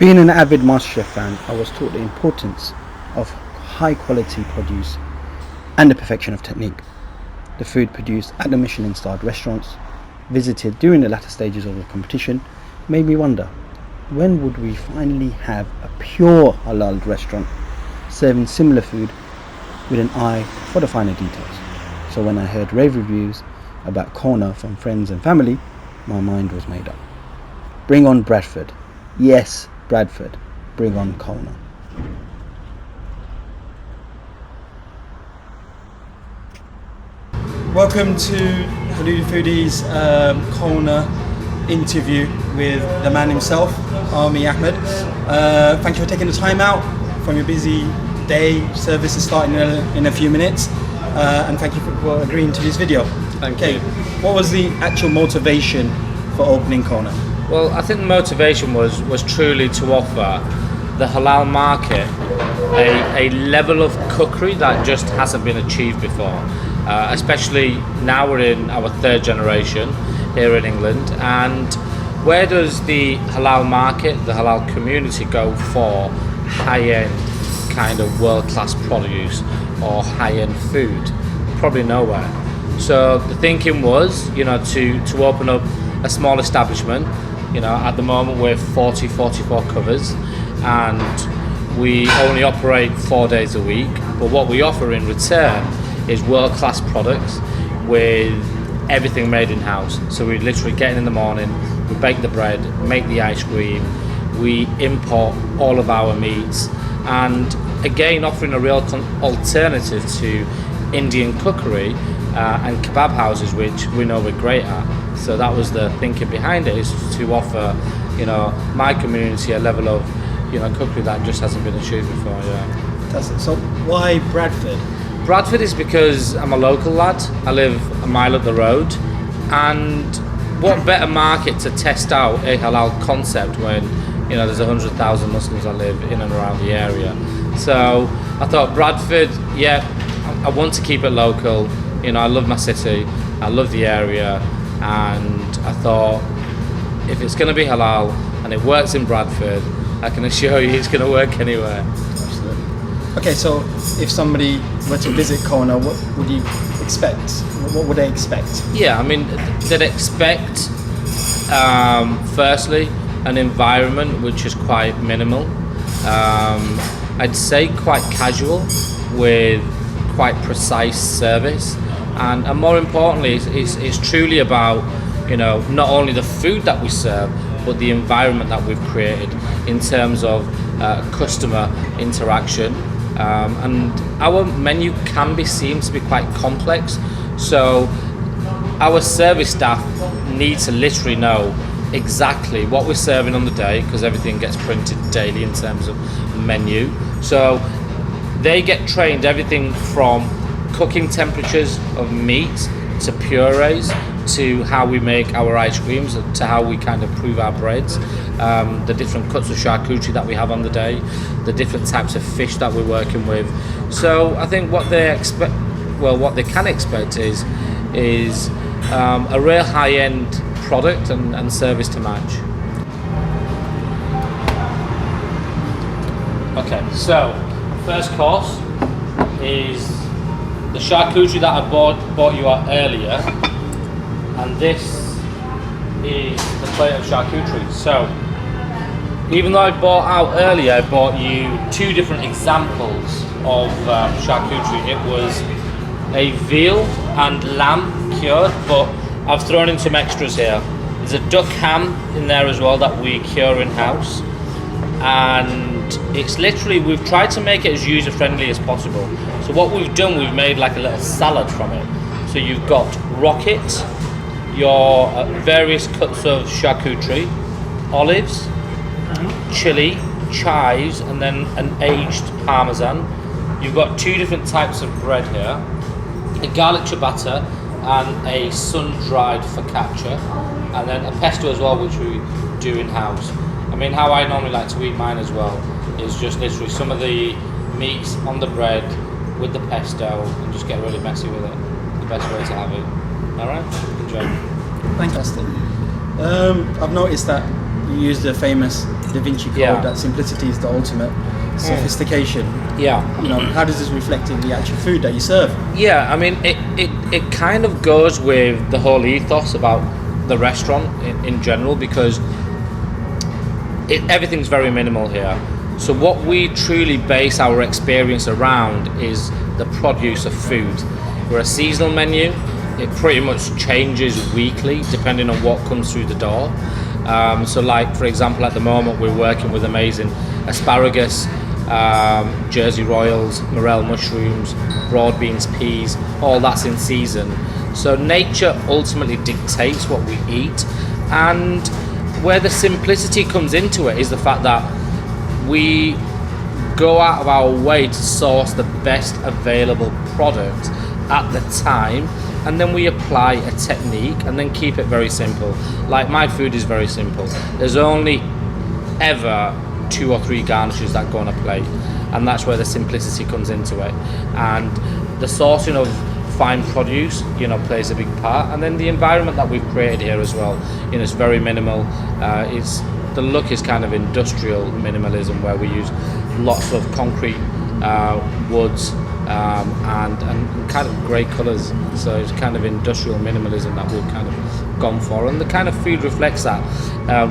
Being an avid MasterChef fan, I was taught the importance of high quality produce and the perfection of technique. The food produced at the Michelin starred restaurants, visited during the latter stages of the competition, made me wonder, when would we finally have a pure halal restaurant serving similar food with an eye for the finer details? So when I heard rave reviews about Cona from friends and family, my mind was made up. Bring on Bradford. Yes, Bradford. Bring on Cona. Welcome to HaloodieFoodie's Cona interview with the man himself, Army Ahmed. Thank you for taking the time out from your busy day. Service is starting in a few minutes. And thank you for agreeing to this video. Thank you. What was the actual motivation for opening Cona? Well, I think the motivation was truly to offer the halal market a level of cookery that just hasn't been achieved before. Especially now we're in our third generation here in England, and where does the halal market, the halal community go for high-end kind of world-class produce or high-end food? Probably nowhere. So the thinking was, to open up a small establishment. At the moment we're 44 covers and we only operate 4 days a week, but what we offer in return is world-class products with everything made in-house. So we literally get in the morning, we bake the bread, make the ice cream, we import all of our meats, and again offering a real alternative to Indian cookery and kebab houses, which we know we're great at. So that was the thinking behind it, is to offer my community a level of cookery that just hasn't been achieved before. So why Bradford? Bradford is because I'm a local lad. I live a mile up the road, and what better market to test out a halal concept when there's 100,000 Muslims that live in and around the area. So I thought Bradford, I want to keep it local. I love my city, I love the area, and I thought if it's going to be halal and it works in Bradford, I can assure you it's going to work anywhere. Absolutely. Okay, so if somebody were to visit Cona, what would you expect? What would they expect? Yeah, I mean, they'd expect, firstly, an environment which is quite minimal. I'd say quite casual, with quite precise service, and more importantly, it's truly about not only the food that we serve, but the environment that we've created in terms of customer interaction. And our menu can be seen to be quite complex, so our service staff need to literally know exactly what we're serving on the day, because everything gets printed daily in terms of menu. So they get trained everything from cooking temperatures of meat to purees, to how we make our ice creams, to how we kind of prove our breads, the different cuts of charcuterie that we have on the day, the different types of fish that we're working with. So I think what they can expect is a real high-end product and service to match. Okay, so first course is the charcuterie that I bought you out earlier, and this is the plate of charcuterie. So even though I bought out earlier, I bought you two different examples of charcuterie. It was a veal and lamb cured, but I've thrown in some extras here. There's a duck ham in there as well that we cure in-house, and it's literally, we've tried to make it as user-friendly as possible. So what we've done, we've made like a little salad from it. So you've got rocket, your various cuts of charcuterie, olives, chili, chives, and then an aged parmesan. You've got two different types of bread here, a garlic ciabatta and a sun-dried focaccia, and then a pesto as well, which we do in-house. I mean, how I normally like to eat mine as well is just literally some of the meats on the bread with the pesto and just get really messy with it. The best way to have it. Alright? Enjoy. Fantastic. I've noticed that you use the famous Da Vinci Code, Yeah. that simplicity is the ultimate sophistication. Yeah. You know, how does this reflect in the actual food that you serve? Yeah, I mean, it kind of goes with the whole ethos about the restaurant in general, because everything's very minimal here. So what we truly base our experience around is the produce of food. We're a seasonal menu. It pretty much changes weekly depending on what comes through the door. So like, for example, at the moment we're working with amazing asparagus, Jersey Royals, morel mushrooms, broad beans, peas, all that's in season. So nature ultimately dictates what we eat, and where the simplicity comes into it is the fact that we go out of our way to source the best available product at the time, and then we apply a technique and then keep it very simple. Like, my food is very simple. There's only ever 2 or 3 garnishes that go on a plate, and that's where the simplicity comes into it. And the sourcing of fine produce, you know, plays a big part, and then the environment that we've created here as well. You know, it's very minimal. The look is kind of industrial minimalism, where we use lots of concrete, woods, and kind of grey colours. So it's kind of industrial minimalism that we've kind of gone for, and the kind of food reflects that,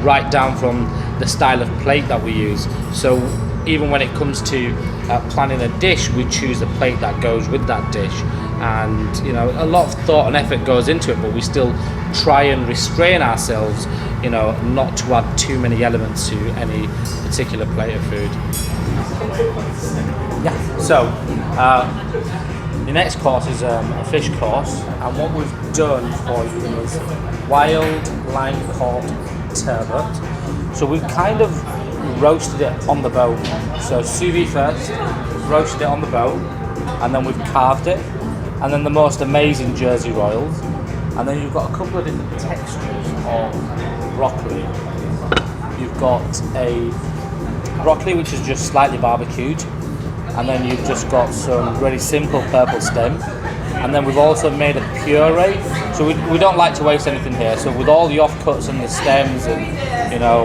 right down from the style of plate that we use. So even when it comes to planning a dish, we choose the plate that goes with that dish, and you know, a lot of thought and effort goes into it, but we still try and restrain ourselves, you know, not to add too many elements to any particular plate of food. Yeah, so the next course is a fish course, and what we've done for you is wild lime cod turbot. So we've kind of roasted it on the bone. So sous vide first, roasted it on the bone, and then we've carved it, and then the most amazing Jersey Royals, and then you've got a couple of different textures of broccoli. You've got a broccoli which is just slightly barbecued, and then you've just got some really simple purple stem, and then we've also made a puree. So we don't like to waste anything here, so with all the offcuts and the stems, and you know,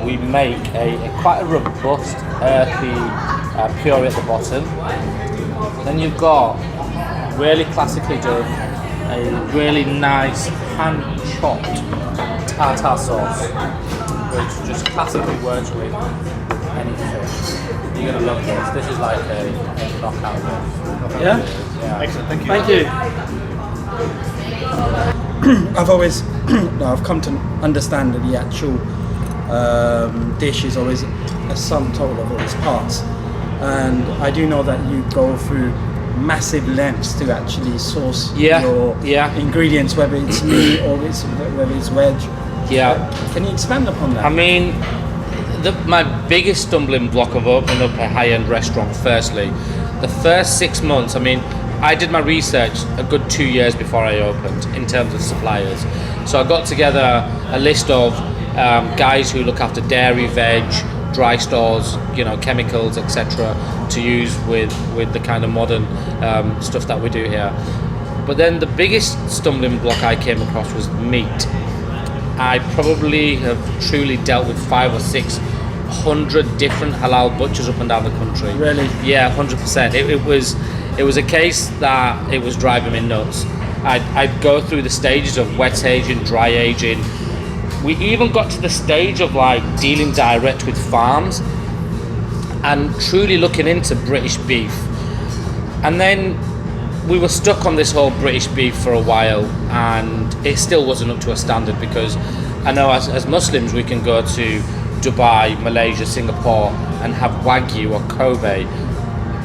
we make a quite a robust earthy puree at the bottom. Then you've got, really classically done, a really nice hand chopped tartar sauce, which just classically works with any fish. You're gonna love this. This is like a knockout dish. Yeah? Yeah. Excellent, thank you. Thank you. I've come to understand that the actual dish is always a sum total of all its parts, and I do know that you go through massive lengths to actually source your ingredients, whether it's meat or whether it's veg. Yeah. Can you expand upon that? I mean, my biggest stumbling block of opening up a high-end restaurant, firstly, the first 6 months, I mean, I did my research a good 2 years before I opened in terms of suppliers. So I got together a list of guys who look after dairy, veg, dry stores, you know, chemicals, etc., to use with the kind of modern stuff that we do here. But then the biggest stumbling block I came across was meat. I probably have truly dealt with 500 or 600 different halal butchers up and down the country. Really? Yeah, 100%. It was a case that it was driving me nuts. I'd go through the stages of wet aging, dry aging. We even got to the stage of like dealing direct with farms and truly looking into British beef. And then we were stuck on this whole British beef for a while, and it still wasn't up to a standard, because I know as Muslims we can go to Dubai, Malaysia, Singapore and have Wagyu or Kobe,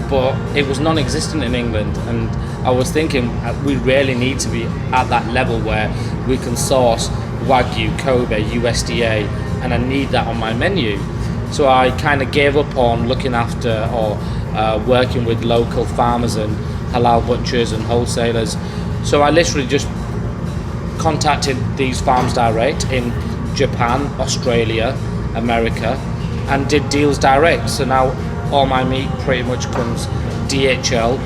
but it was non-existent in England, and I was thinking we really need to be at that level where we can source Wagyu, Kobe, USDA, and I need that on my menu. So I kind of gave up on looking after or working with local farmers and halal butchers and wholesalers. So I literally just contacted these farms direct in Japan, Australia, America, and did deals direct. So now all my meat pretty much comes DHL,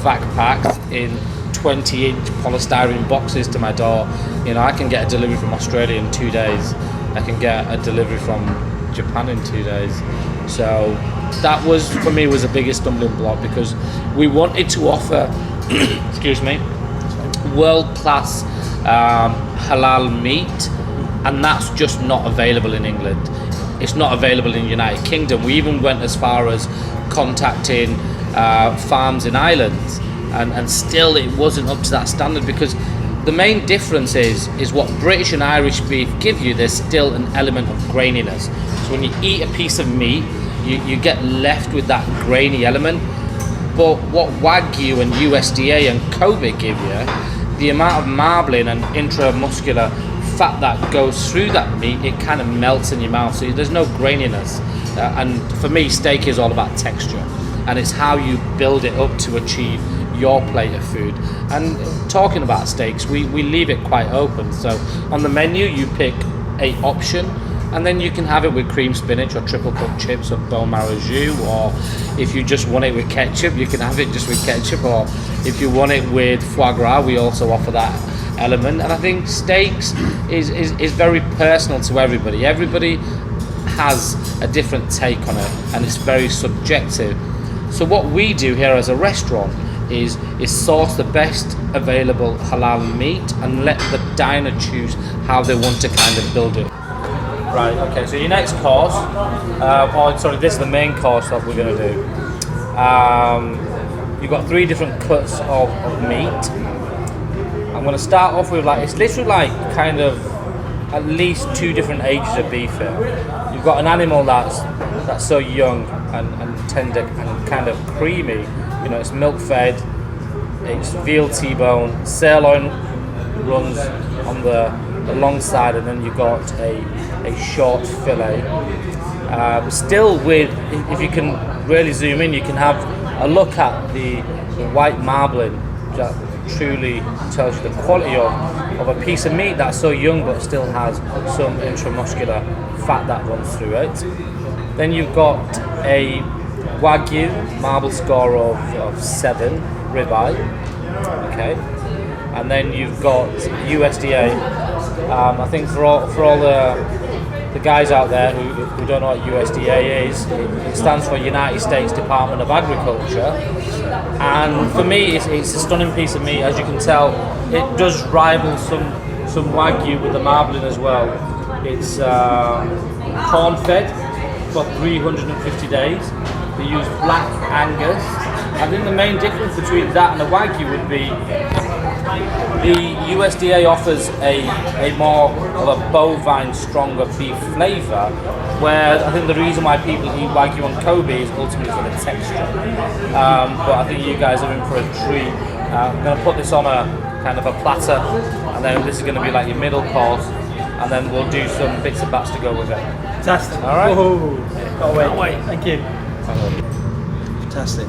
vac packed in 20-inch polystyrene boxes to my door. You know, I can get a delivery from Australia in 2 days. I can get a delivery from Japan in 2 days. So that was, for me, was the biggest stumbling block, because we wanted to offer, excuse me, world-class halal meat, and that's just not available in England. It's not available in the United Kingdom. We even went as far as contacting farms in Ireland, and still it wasn't up to that standard, because the main difference is what British and Irish beef give you, there's still an element of graininess. So when you eat a piece of meat, you get left with that grainy element. But what Wagyu and USDA and Kobe give you, the amount of marbling and intramuscular fat that goes through that meat, it kind of melts in your mouth, so there's no graininess. And for me, steak is all about texture, and it's how you build it up to achieve your plate of food. And talking about steaks, we leave it quite open. So on the menu, you pick a option, and then you can have it with cream spinach or triple cut chips or bone marrow jus, or if you just want it with ketchup, you can have it just with ketchup, or if you want it with foie gras, we also offer that element. And I think steaks is very personal to everybody. Everybody has a different take on it, and it's very subjective. So what we do here as a restaurant is source the best available halal meat and let the diner choose how they want to kind of build it. Right, okay, so your next course, this is the main course that we're going to do. You've got 3 different cuts of meat. I'm going to start off with, it's literally kind of at least 2 different ages of beef here. You've got an animal that's so young and tender and kind of creamy. It's milk fed, it's veal T-bone, sirloin runs on the long side, and then you've got a short fillet. Still with, if you can really zoom in, you can have a look at the white marbling that truly tells you the quality of a piece of meat that's so young but still has some intramuscular fat that runs through it. Then you've got a Wagyu marble score of 7 ribeye, okay, and then you've got USDA. I think for all the guys out there who don't know what USDA is, it stands for United States Department of Agriculture, and for me it's a stunning piece of meat. As you can tell, it does rival some Wagyu with the marbling as well. It's corn fed for 350 days. They use black Angus. I think the main difference between that and the Wagyu would be the USDA offers a more of a bovine, stronger beef flavour, where I think the reason why people eat Wagyu and Kobe is ultimately for the texture. But I think you guys are in for a treat. I'm going to put this on a kind of a platter, and then this is going to be like your middle course, and then we'll do some bits and bats to go with it. Fantastic. All right. Whoa. Can't wait. Thank you. Fantastic.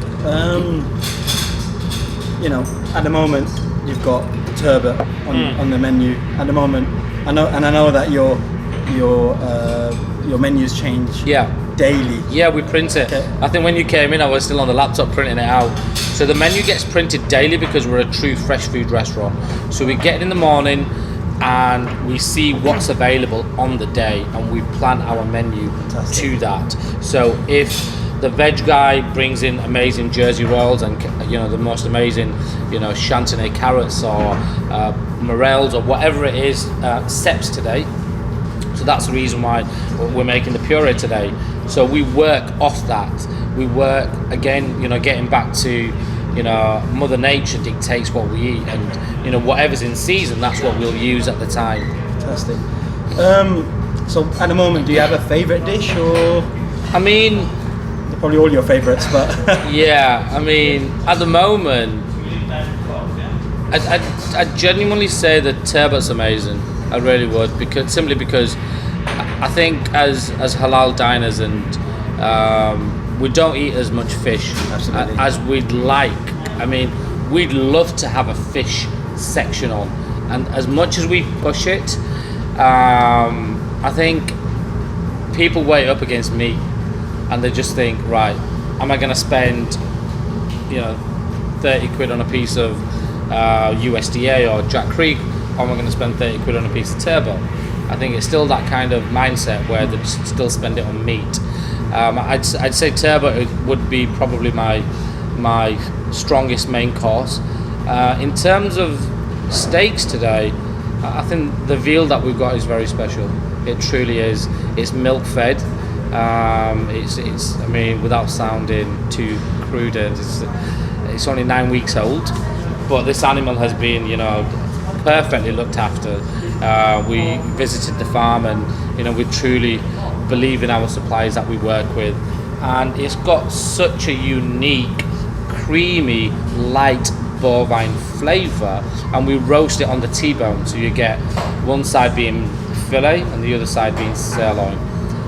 At the moment you've got turbot on the menu. At the moment, I know that your menus change. Daily. Yeah, we print it. Okay. I think when you came in, I was still on the laptop printing it out. So the menu gets printed daily because we're a true fresh food restaurant. So we get in the morning and we see what's available on the day, and we plan our menu to that. So if the veg guy brings in amazing Jersey rolls and the most amazing Chantenay carrots or morels or whatever it is, ceps today. So that's the reason why we're making the puree today. So we work off that. We work again, getting back to Mother Nature dictates what we eat, and whatever's in season, that's what we'll use at the time. Fantastic. So at the moment, do you have a favourite dish, or? I mean, probably all your favourites, but yeah. I mean, at the moment, I genuinely say that turbot's amazing. I really would, because I think as halal diners, and we don't eat as much fish as we'd like. I mean, we'd love to have a fish section on, and as much as we push it, I think people weigh up against meat, and they just think, right, am I going to spend 30 quid on a piece of USDA or Jack Creek, or am I going to spend 30 quid on a piece of turbot? I think it's still that kind of mindset where they still spend it on meat. I'd say turbot would be probably my strongest main course. In terms of steaks today, I think the veal that we've got is very special. It truly is. It's milk fed. It's I mean, without sounding too crude, it's only 9 weeks old, but this animal has been, you know, perfectly looked after. We visited the farm, and you know, we truly believe in our suppliers that we work with, and it's got such a unique, creamy, light bovine flavour, and we roast it on the T-bone, so you get one side being fillet and the other side being sirloin,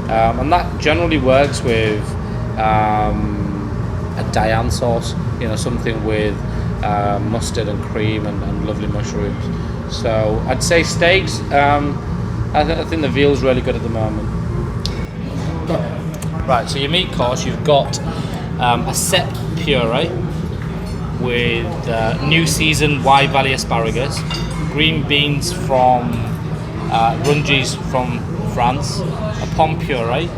and that generally works with a Diane sauce, you know, something with mustard and cream and lovely mushrooms. So I'd say steaks. I think the veal's really good at the moment. Right, so your meat course, you've got a set puree with new season Wye Valley asparagus, green beans from Rungies from France, a pomme puree,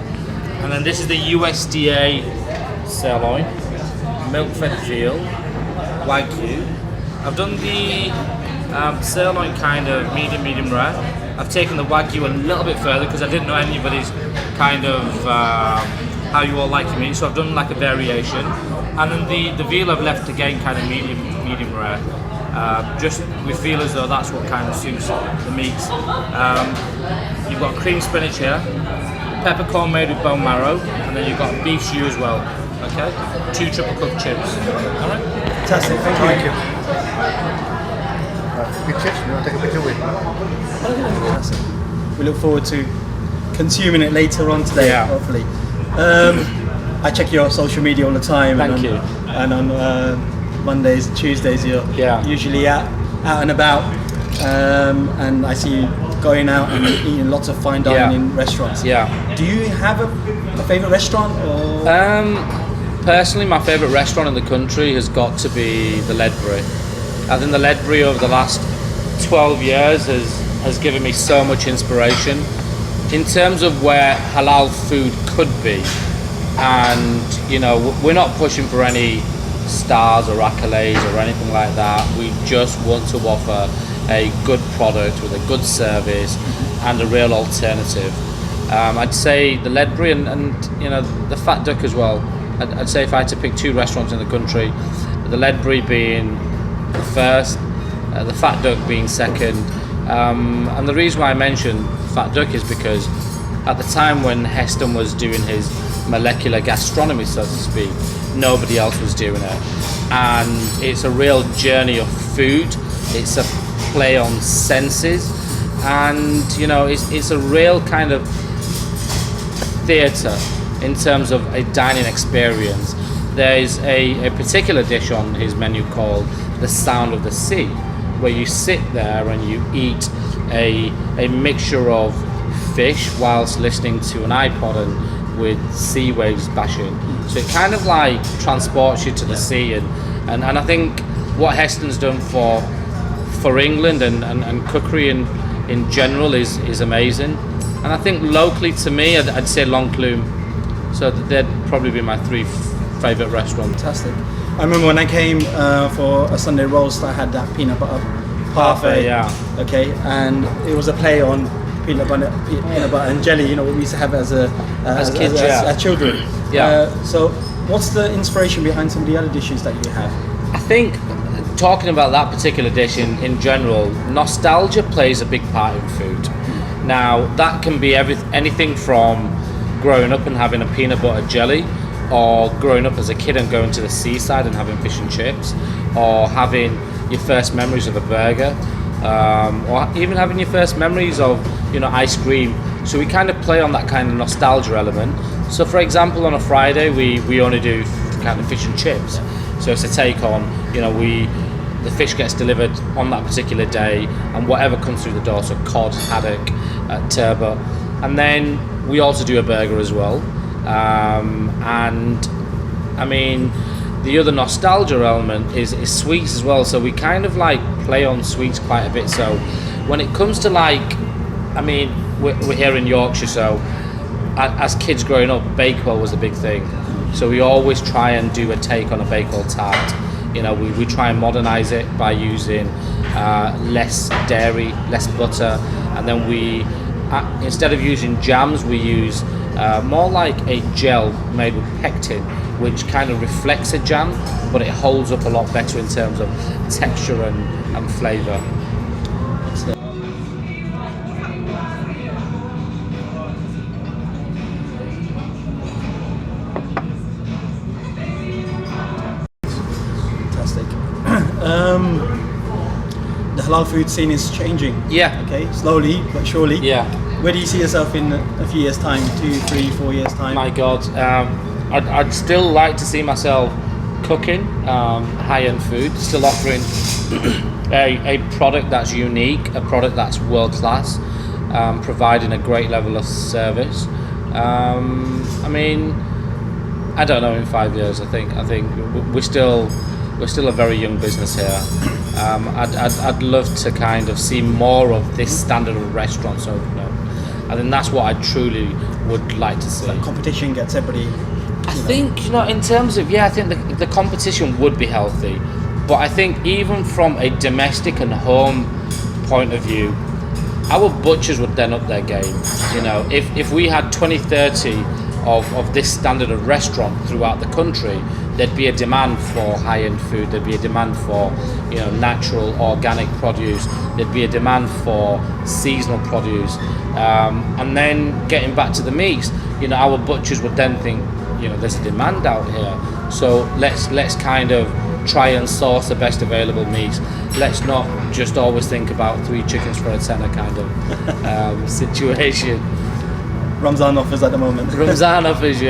and then this is the USDA sirloin, milk-fed veal, Wagyu. I've done the sirloin kind of medium rare. I've taken the Wagyu a little bit further because I didn't know anybody's kind of how you all like your meat, so I've done like a variation. And then the veal I've left again kind of medium rare. Just we feel as though that's what kind of suits the meats. You've got cream spinach here, peppercorn made with bone marrow, and then you've got beef stew as well. Okay, 2 triple cooked chips. All right. Fantastic. Thank you. Big chips, you want to take a picture with? We look forward to consuming it later on today, Yeah. hopefully. I check your social media all the time. Thank you. And on Mondays and Tuesdays, you're usually out and about, and I see you going out and eating lots of fine dining restaurants. Yeah. Do you have a favourite restaurant? Or? Personally, my favourite restaurant in the country has got to be the Ledbury. I think the Ledbury over the last 12 years has given me so much inspiration in terms of where halal food could be. And you know, we're not pushing for any stars or accolades or anything like that. We just want to offer a good product with a good service and a real alternative. I'd say the Ledbury and you know, the Fat Duck as well. I'd say if I had to pick 2 restaurants in the country, the Ledbury being the first, the Fat Duck being second. And the reason why I mentioned Fat Duck is because at the time when Heston was doing his molecular gastronomy, so to speak, nobody else was doing it. And it's a real journey of food. It's a play on senses. And, you know, it's a real kind of theatre in terms of a dining experience. There's a particular dish on his menu called the Sound of the Sea, where you sit there and you eat a mixture of fish whilst listening to an iPod and with sea waves bashing. So it kind of like transports you to the sea, and I think what Heston's done for England and cookery in general is amazing. And I think locally to me, I'd say Longclume. So they'd probably be my 3 favourite restaurants. Fantastic. I remember when I came for a Sunday roast, I had that peanut butter parfait. Yeah. Okay, and it was a play on peanut butter and jelly. You know what we used to have as kids, as children. Yeah. So, what's the inspiration behind some of the other dishes that you have? I think talking about that particular dish in general, nostalgia plays a big part in food. Now that can be anything from growing up and having a peanut butter jelly, or growing up as a kid and going to the seaside and having fish and chips, or having your first memories of a burger, or even having your first memories of, you know, ice cream. So we kind of play on that kind of nostalgia element. So for example, on a Friday we only do kind of fish and chips. So it's a take on, you know, the fish gets delivered on that particular day and whatever comes through the door, so cod, haddock, turbot. And then we also do a burger as well. And I mean, the other nostalgia element is sweets as well. So we kind of like play on sweets quite a bit. So when it comes to like, I mean, we're here in Yorkshire, so as kids growing up, Bakewell was a big thing. So we always try and do a take on a Bakewell tart. You know, we try and modernise it by using less dairy, less butter, and then we, instead of using jams, we use more like a gel made with pectin, which kind of reflects a jam, but it holds up a lot better in terms of texture and flavour. The halal food scene is changing. Yeah. Okay, slowly but surely. Yeah. Where do you see yourself in a few years' time? 2, 3, 4 years' time? My God, I'd still like to see myself cooking high-end food, still offering a product that's unique, a product that's world-class, providing a great level of service. I mean, I don't know. In 5 years, I think we're still a very young business here. I'd love to kind of see more of this standard of restaurants open up. I think that's what I truly would like to see. Like competition gets everybody. I think, in terms of, I think the competition would be healthy, but I think even from a domestic and home point of view, our butchers would then up their game. If we had 20, 30 of this standard of restaurant throughout the country, there'd be a demand for high-end food, there'd be a demand for natural, organic produce, there'd be a demand for seasonal produce, and then getting back to the meats, our butchers would then think, there's a demand out here, so let's kind of try and source the best available meats. Let's not just always think about 3 chickens for a tenner kind of situation. Ramzan offers at the moment. Ramzan offers,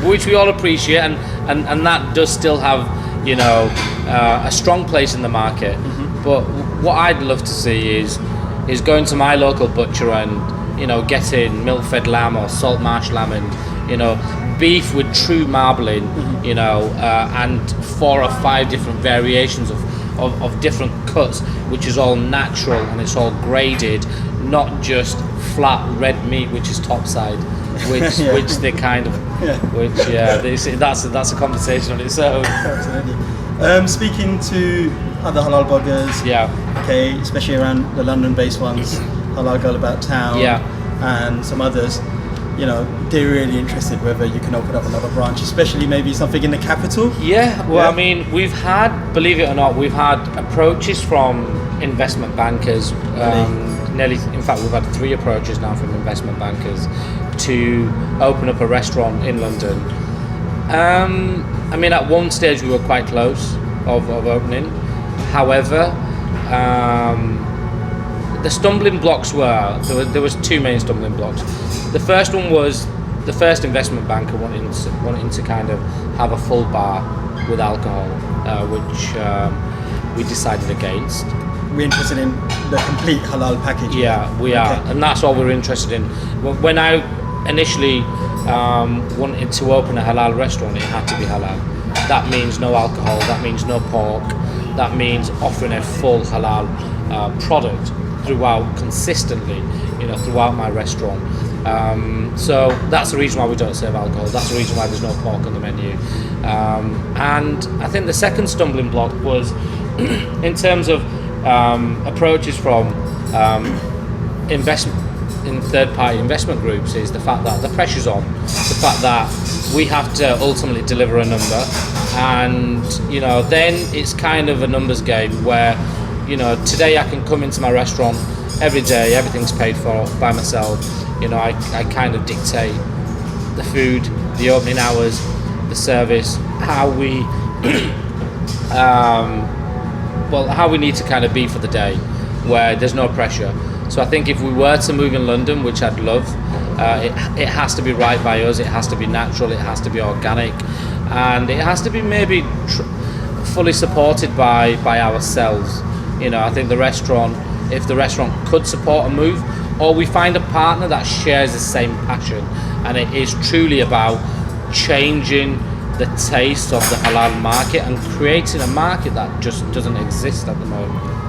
which we all appreciate, and that does still have, a strong place in the market. Mm-hmm. But what I'd love to see is going to my local butcher and getting milk-fed lamb or salt marsh lamb and beef with true marbling, mm-hmm. And 4 or 5 different variations of different cuts, which is all natural and it's all graded, not just flat red meat which is topside, which they kind of, that's a conversation on its own. Absolutely. Speaking to other halal bloggers, okay, especially around the London-based ones, Halal Girl About Town, and some others, they're really interested whether you can open up another branch, especially maybe something in the capital. I mean, we've had, believe it or not, we've had approaches from investment bankers. In fact, we've had 3 approaches now from investment bankers to open up a restaurant in London. I mean, at one stage we were quite close of opening. However, the stumbling blocks there was 2 main stumbling blocks. The first one was the first investment banker wanting to kind of have a full bar with alcohol, which we decided against. We're interested in the complete halal package. Yeah, we are, and that's what we're interested in. When I initially wanted to open a halal restaurant, it had to be halal. That means no alcohol, that means no pork, that means offering a full halal product throughout consistently, throughout my restaurant. So that's the reason why we don't serve alcohol. That's the reason why there's no pork on the menu. And I think the second stumbling block was in terms of approaches from investment in third-party investment groups, is the fact that the pressure's on, the fact that we have to ultimately deliver a number, and then it's kind of a numbers game where today I can come into my restaurant every day, everything's paid for by myself. I kind of dictate the food, the opening hours, the service, how we how we need to kind of be for the day, where there's no pressure. So I think if we were to move in London, which I'd love, it has to be right by us, it has to be natural, it has to be organic, and it has to be maybe fully supported by ourselves. I think if the restaurant could support a move, or we find a partner that shares the same passion, and it is truly about changing the taste of the halal market and creating a market that just doesn't exist at the moment.